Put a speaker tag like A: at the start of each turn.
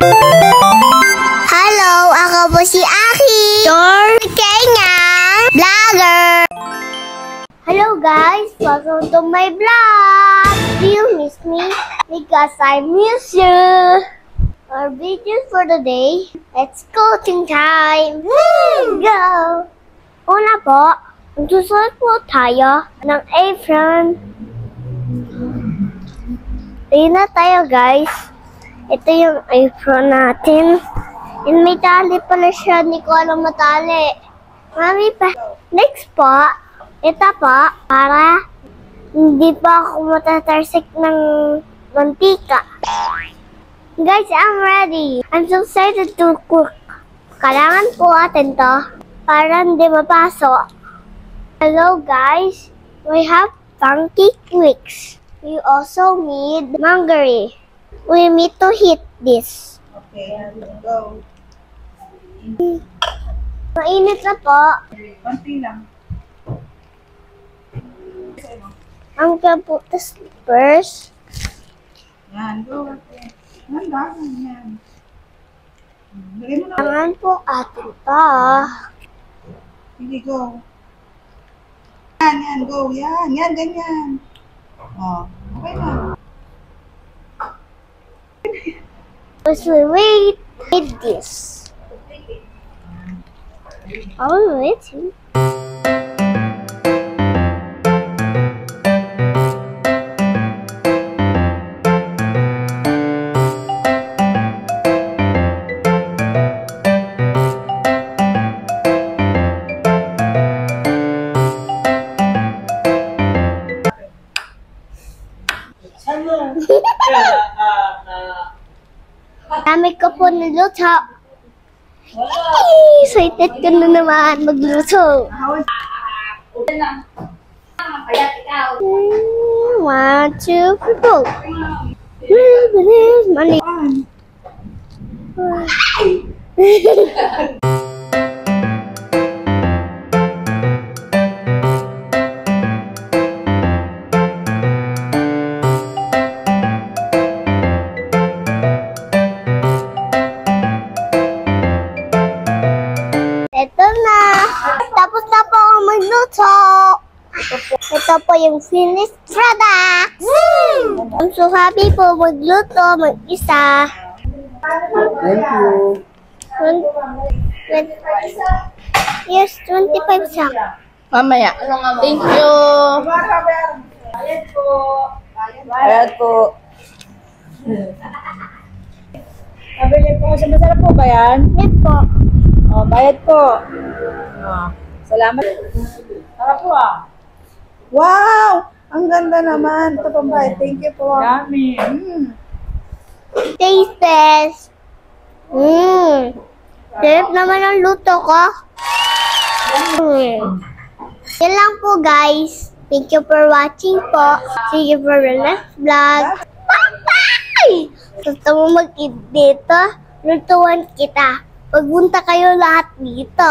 A: Hello, ako po si Aki, your Kenya vlogger. Hello guys, welcome to my vlog. Do you miss me? Because I miss you. Our video for today, it's cooking time. Go! Una po, magsusuot po tayo ng apron. Ayun na tayo guys. Ito yung apron natin. And may tali pala siya. Hindi ko alam matali. Mami pa. Next po, ito po, para hindi pa ako matatarsik ng mantika. Guys, I'm ready. I'm so excited to cook. Kailangan po atin to para hindi mapasok. Hello guys, we have pancake mix. We also need mangere. We need to heat this.
B: Okay, go.
A: Mainit na po.
B: Konti lang.
A: Ang kaputas first.
B: Yan, go. Handa, yan. Lagay mo na.
A: Kailangan po atin to.
B: Sige, go. Yan, go. Yan, ganyan. Oh, okay na.
A: As we wait this. Oh, waiting. Dami ko po niluto. Excited ko na naman magluto. 1, 2, 3, go. Mali. Ito na. Tapos na po ako magluto. Ito po yung finished product. I'm so happy po magluto, mag-isa.
B: Thank you.
A: Yes, 25 sak.
C: Mamaya. Thank you.
B: Bayad po. Bayad po. Nabili po kasi masarap po ba yan?
A: Yes po.
B: Oh, bayad po. Oh, salamat. Sarap po ah. Wow! Ang ganda naman. Ito pang bayad. Thank you po. Yummy.
A: Taste test. Sarap naman ang luto ko. Yan lang po guys. Thank you for watching po. See you for the next vlog. Bye-bye! Gusto mo mag-eat dito? Lutuan kita. Pagpunta kayo lahat dito.